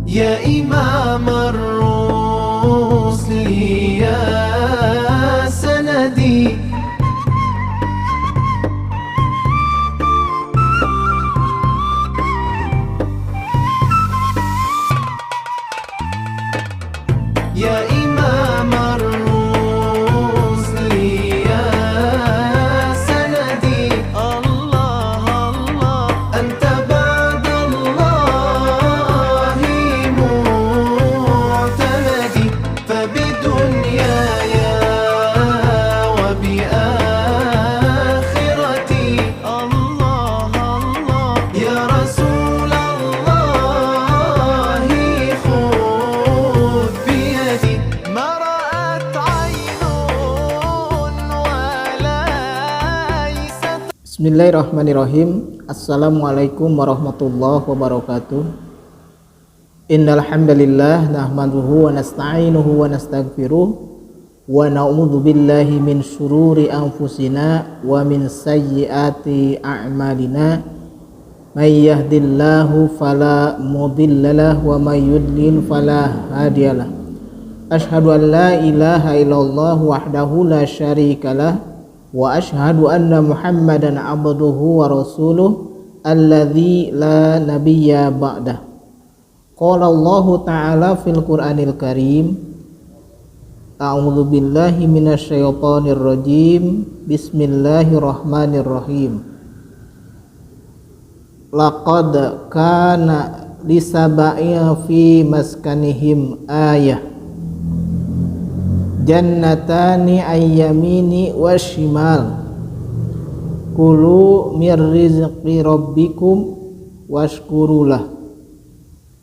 يا إمام الرسل يا سندي يا إمام الرسل يا سندي الله الله أنت بعد الله معتمدي فبدنياي وبآخرتي الله الله يا رسول الله خذ بيدي ما رأت عين وليست. Bismillahirrahmanirrahim. Assalamualaikum warahmatullahi wabarakatuh. Innal hamdalillah nahmaduhu wa nasta'inuhu wa nastaghfiruh wa na'udzu billahi min syururi anfusina wa min sayyiati a'malina. May yahdihillahu fala mudhillalah wa may yudlil fala hadiyalah. Asyhadu an la ilaha illallah wahdahu la syarikalah wa asyhadu anna Muhammadan abduhu wa rasuluh alladzi la nabiyya ba'dah. Qala Allah ta'ala fil Qur'anil Karim. A'udzu billahi minasyaitonir rajim. Bismillahirrahmanirrahim. Laqad kana lisaba'in fi maskanihim ayah. Jannatani ayyamini washimal. Kulu mir rizqi rabbikum washkurulah.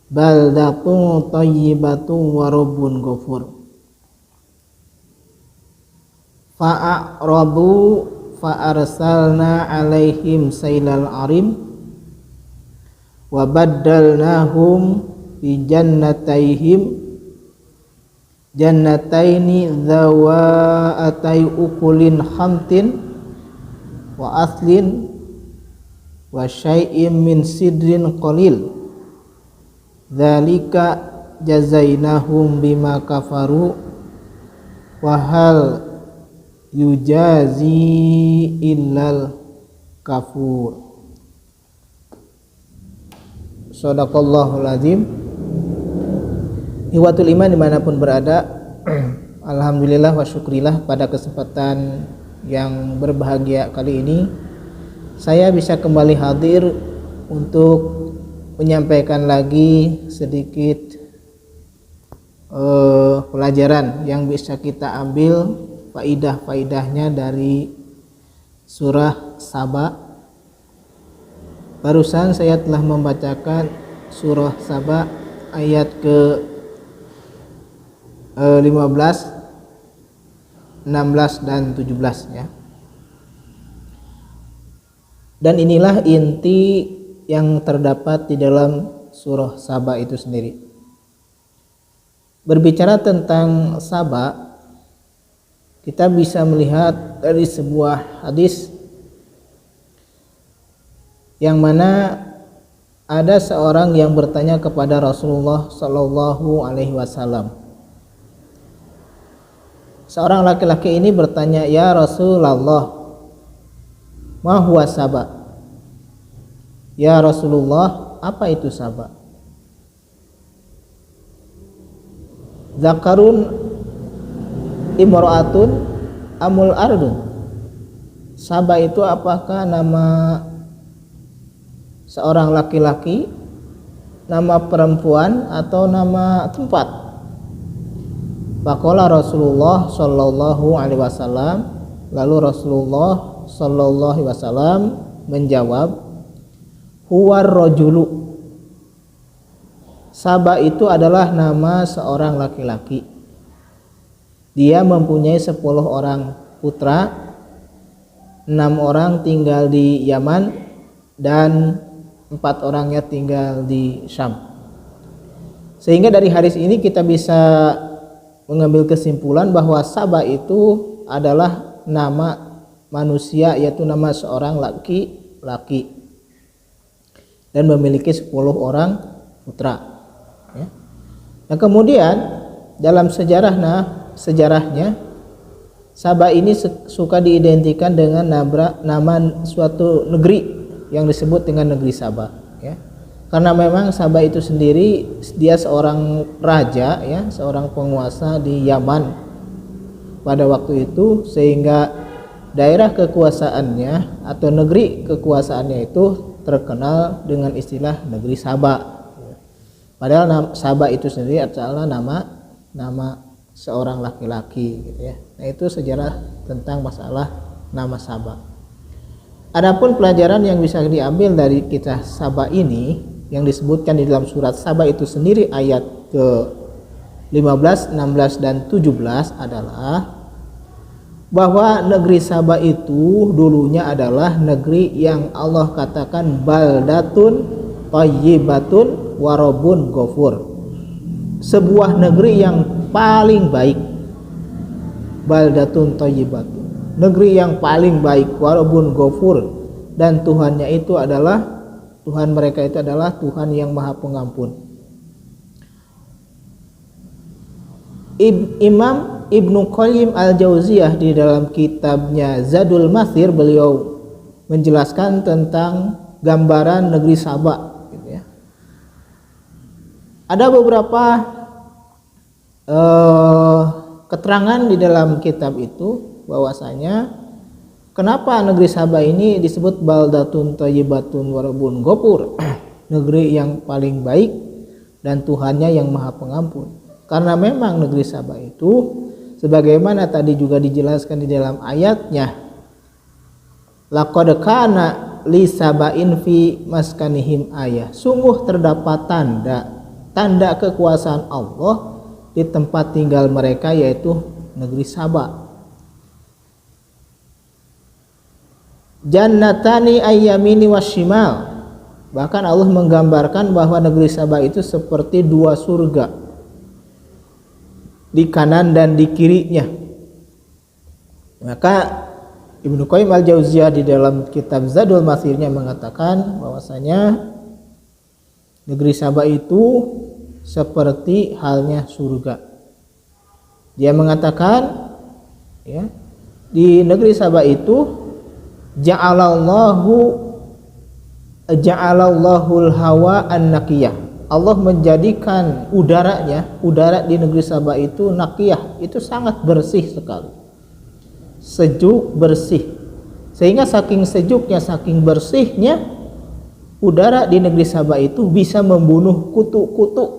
Baldatun thayyibatun wa rabbun ghafur. Fa'aradu fa'arsalna alaihim sailal arim wa baddalnahum bi jannataini dzawaatai ukulin khamtin wa aslin wa syai'im min sidrin qalil. Dzalika jazainahum bima kafaru wa hal yujazi illal kafur. Shadaqallahul azim. Ihwatul iman dimanapun berada, alhamdulillah wa syukrillah, pada kesempatan yang berbahagia kali ini saya bisa kembali hadir untuk menyampaikan lagi sedikit pelajaran yang bisa kita ambil faidah-faidahnya dari surah Saba. Barusan saya telah membacakan surah Saba ayat ke 15, 16 dan 17 ya. Dan inilah inti yang terdapat di dalam surah Saba itu sendiri. Berbicara tentang Saba, kita bisa melihat dari sebuah hadis yang mana ada seorang yang bertanya kepada Rasulullah Shallallahu Alaihi Wasallam. Seorang laki-laki ini bertanya, "Ya Rasulullah, ma huwa Saba?" Ya Rasulullah, apa itu Saba? Zakarun imra'atun amul ardun. Saba itu apakah nama seorang laki-laki, nama perempuan, atau nama tempat? Faqala Rasulullah sallallahu alaihi wasallam, lalu Rasulullah sallallahu alaihi wasallam menjawab, huwar rajulu. Saba itu adalah nama seorang laki-laki. Dia mempunyai 10 orang putra, 6 orang tinggal di Yaman dan 4 orangnya tinggal di Syam. Sehingga dari hadis ini kita bisa mengambil kesimpulan bahwa Saba itu adalah nama manusia, yaitu nama seorang laki-laki, dan memiliki 10 orang putra. ya. Nah kemudian dalam sejarahnya Saba ini suka diidentikan dengan nama suatu negeri yang disebut dengan negeri Saba, ya. Karena memang Saba itu sendiri dia seorang raja, ya, seorang penguasa di Yaman pada waktu itu, sehingga daerah kekuasaannya atau negeri kekuasaannya itu terkenal dengan istilah negeri Saba. Padahal Saba itu sendiri adalah nama seorang laki-laki, gitu ya. Nah itu sejarah tentang masalah nama Saba. Adapun pelajaran yang bisa diambil dari kisah Saba ini yang disebutkan di dalam surat Saba itu sendiri ayat ke 15, 16 dan 17 adalah bahwa negeri Saba itu dulunya adalah negeri yang Allah katakan baldatun thayyibatun warabun ghafur, sebuah negeri yang paling baik. Baldatun thayyibatun, negeri yang paling baik, warabun ghafur, dan Tuhan mereka itu adalah Tuhan yang Maha Pengampun. Imam Ibnu Qayyim Al-Jauziyah di dalam kitabnya Zadul Matsir, beliau menjelaskan tentang gambaran negeri Saba, gitu ya. Ada beberapa keterangan di dalam kitab itu bahwasanya kenapa negeri Saba ini disebut baldatun thayyibatun warabun ghafur, negeri yang paling baik dan Tuhannya yang Maha Pengampun. Karena memang negeri Saba itu sebagaimana tadi juga dijelaskan di dalam ayatnya, laqad kana li sabain fi maskanihim ayah, sungguh terdapat tanda kekuasaan Allah di tempat tinggal mereka, yaitu negeri Saba. Jannatani ayyamini wasyimal, bahkan Allah menggambarkan bahwa negeri Saba itu seperti dua surga di kanan dan di kirinya. Maka Ibnu Qayyim Al-Jauziyah di dalam kitab Zadul Matsirnya mengatakan bahwasanya negeri Saba itu seperti halnya surga. Dia mengatakan, ya, di negeri Saba itu ja'alallahul hawa an-naqiyah, Allah menjadikan udara di negeri Saba itu naqiyah, itu sangat bersih sekali, sejuk, bersih, sehingga saking sejuknya, saking bersihnya udara di negeri Saba itu bisa membunuh kutu-kutu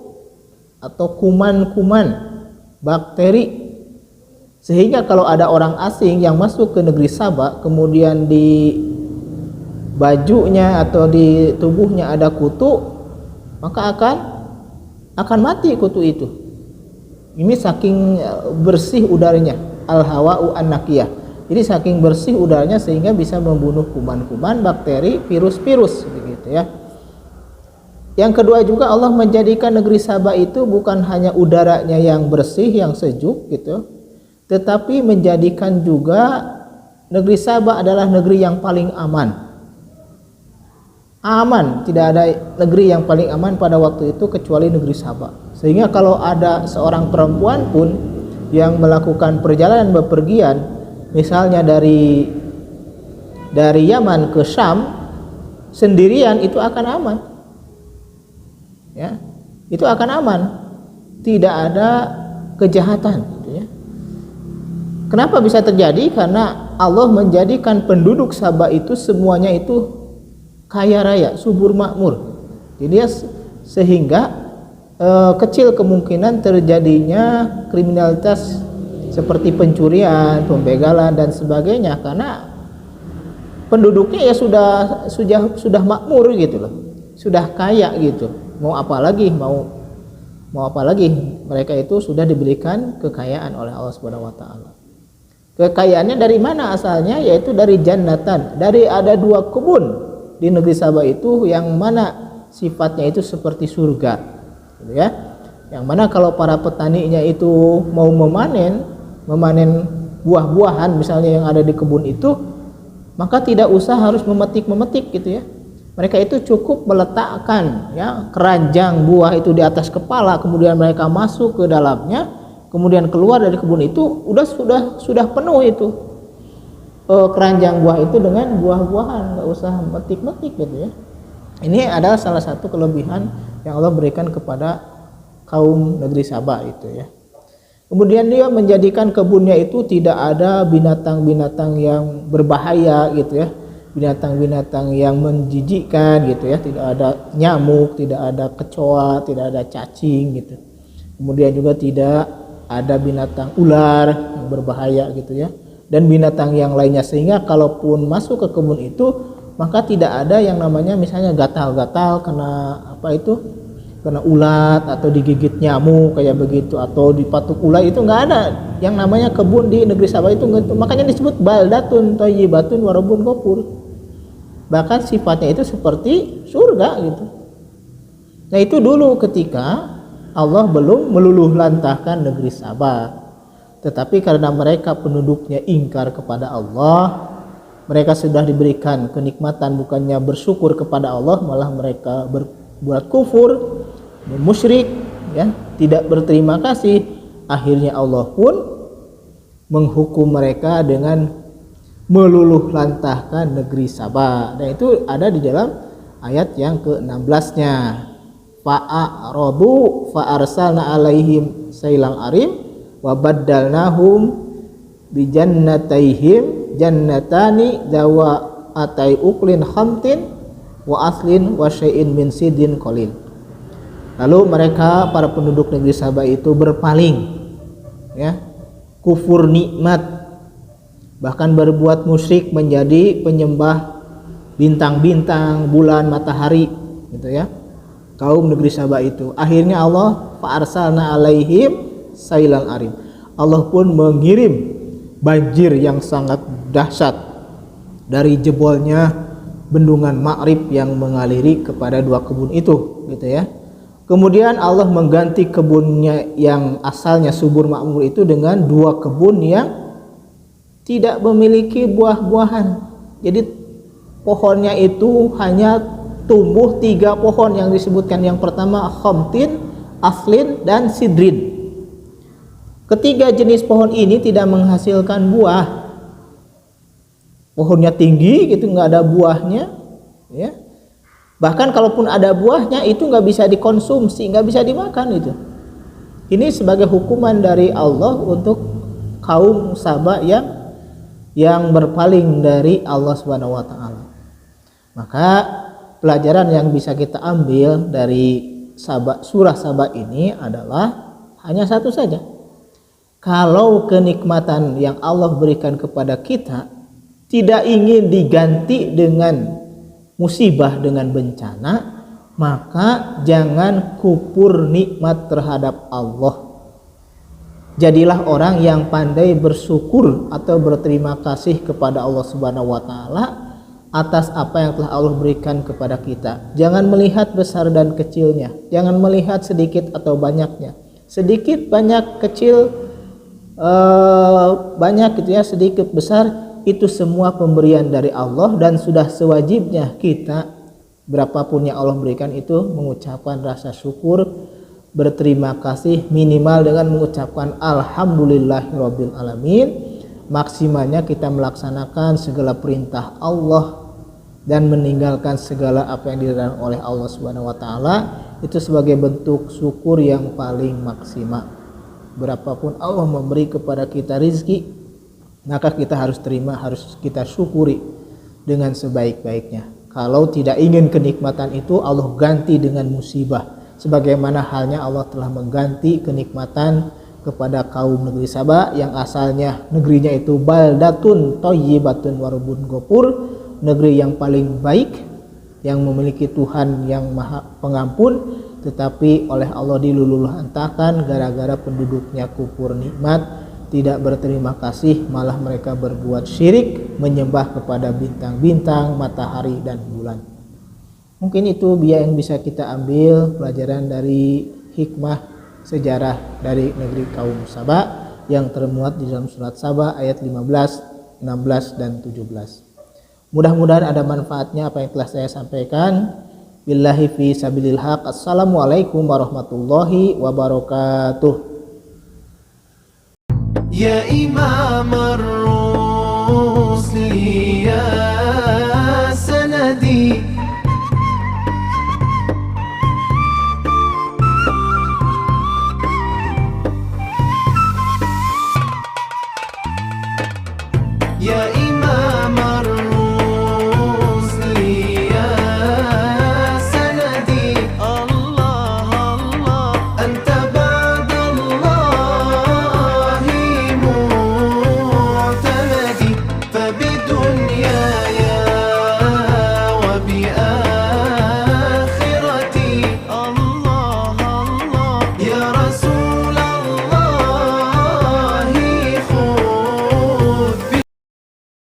atau kuman-kuman, bakteri, sehingga kalau ada orang asing yang masuk ke negeri Saba kemudian di bajunya atau di tubuhnya ada kutu, maka akan mati kutu itu. Ini saking bersih udaranya, al-hawa'u an-naqiyah. Jadi saking bersih udaranya sehingga bisa membunuh kuman-kuman, bakteri, virus-virus, begitu ya. Yang kedua juga Allah menjadikan negeri Saba itu bukan hanya udaranya yang bersih, yang sejuk gitu, tetapi menjadikan juga negeri Saba adalah negeri yang paling aman. Aman, tidak ada negeri yang paling aman pada waktu itu kecuali negeri Saba. Sehingga kalau ada seorang perempuan pun yang melakukan perjalanan bepergian, misalnya dari Yaman ke Syam sendirian, itu akan aman. Ya, itu akan aman, tidak ada kejahatan, gitu ya. Kenapa bisa terjadi? Karena Allah menjadikan penduduk Saba itu semuanya itu kaya raya, subur makmur. Jadi sehingga kecil kemungkinan terjadinya kriminalitas seperti pencurian, pembegalan dan sebagainya, karena penduduknya ya sudah makmur gitu loh, sudah kaya gitu. Mau apa lagi? Mau apa lagi? Mereka itu sudah diberikan kekayaan oleh Allah Subhanahu wa taala. Kekayaannya dari mana asalnya? Yaitu dari jannatan, dari ada dua kebun di negeri Saba itu yang mana sifatnya itu seperti surga, gitu ya. Yang mana kalau para petaninya itu mau memanen buah-buahan misalnya yang ada di kebun itu, maka tidak usah harus memetik gitu ya. Mereka itu cukup meletakkan ya keranjang buah itu di atas kepala, kemudian mereka masuk ke dalamnya, kemudian keluar dari kebun itu sudah penuh itu keranjang buah itu dengan buah-buahan, nggak usah metik-metik gitu ya. Ini adalah salah satu kelebihan yang Allah berikan kepada kaum negeri Saba itu ya. Kemudian dia menjadikan kebunnya itu tidak ada binatang-binatang yang berbahaya gitu ya, binatang-binatang yang menjijikkan gitu ya, tidak ada nyamuk, tidak ada kecoa, tidak ada cacing gitu. Kemudian juga tidak ada binatang ular yang berbahaya gitu ya, dan binatang yang lainnya, sehingga kalaupun masuk ke kebun itu maka tidak ada yang namanya misalnya gatal-gatal kena ulat atau digigit nyamuk kayak begitu, atau dipatuk ulat, itu nggak ada. Yang namanya kebun di negeri Saba itu makanya disebut baldatun thayyibatun warabun ghafur. Bahkan sifatnya itu seperti surga gitu. Nah itu dulu ketika Allah belum meluluh lantahkan negeri Saba, tetapi karena mereka penduduknya ingkar kepada Allah, mereka sudah diberikan kenikmatan, bukannya bersyukur kepada Allah, malah mereka berbuat kufur, musyrik ya, tidak berterima kasih. Akhirnya Allah pun menghukum mereka dengan meluluh lantahkan negeri Saba. Dan itu ada di dalam ayat yang ke-16-nya. Fa'aradu fa'arsalna alaihim sailal arim wa baddalnahum bijannataihim jannatani dawa atai uklin khamtin wa aslin wa syai'in min sidin qalil. Lalu mereka para penduduk negeri Saba itu berpaling ya, kufur nikmat, bahkan berbuat musyrik, menjadi penyembah bintang-bintang, bulan, matahari gitu ya, kaum negeri Saba itu. Akhirnya Allah fa'arsalna alaihim sailal arim, Allah pun mengirim banjir yang sangat dahsyat dari jebolnya bendungan Ma'rib yang mengaliri kepada dua kebun itu gitu ya. Kemudian Allah mengganti kebunnya yang asalnya subur makmur itu dengan dua kebun yang tidak memiliki buah-buahan. Jadi pohonnya itu hanya tumbuh 3 pohon yang disebutkan. Yang pertama khamtin, aslin, dan sidrin. Ketiga jenis pohon ini tidak menghasilkan buah. Pohonnya tinggi gitu, nggak ada buahnya ya. Bahkan kalaupun ada buahnya itu nggak bisa dikonsumsi, nggak bisa dimakan itu. Ini sebagai hukuman dari Allah untuk kaum Saba yang berpaling dari Allah Subhanahu wa taala. Maka pelajaran yang bisa kita ambil dari surah Saba ini adalah hanya satu saja. Kalau kenikmatan yang Allah berikan kepada kita tidak ingin diganti dengan musibah, dengan bencana, maka jangan kufur nikmat terhadap Allah. Jadilah orang yang pandai bersyukur atau berterima kasih kepada Allah Subhanahu wa taala atas apa yang telah Allah berikan kepada kita. Jangan melihat besar dan kecilnya, jangan melihat sedikit atau banyaknya. Sedikit, banyak, kecil, banyak gitu ya, sedikit, besar, itu semua pemberian dari Allah, dan sudah sewajibnya kita berapapun yang Allah berikan itu mengucapkan rasa syukur, berterima kasih, minimal dengan mengucapkan alhamdulillahirabbil alamin. Maksimalnya kita melaksanakan segala perintah Allah dan meninggalkan segala apa yang dilarang oleh Allah Subhanahu wa taala, itu sebagai bentuk syukur yang paling maksimal. Berapapun Allah memberi kepada kita rizki, maka kita harus terima, harus kita syukuri dengan sebaik-baiknya. Kalau tidak ingin kenikmatan itu, Allah ganti dengan musibah, sebagaimana halnya Allah telah mengganti kenikmatan kepada kaum negeri Saba yang asalnya negerinya itu baldatun thayyibatun warabun ghafur, negeri yang paling baik, yang memiliki Tuhan yang Maha Pengampun, tetapi oleh Allah diluluhlantahkan gara-gara penduduknya kufur nikmat, tidak berterima kasih, malah mereka berbuat syirik, menyembah kepada bintang-bintang, matahari, dan bulan. Mungkin itu yang bisa kita ambil pelajaran dari hikmah sejarah dari negeri kaum Saba yang termuat di dalam surat Saba ayat 15, 16, dan 17. Mudah-mudahan ada manfaatnya apa yang telah saya sampaikan. Billahi fi sabilil haq. Assalamualaikum warahmatullahi wabarakatuh. يا إمام الرسل يا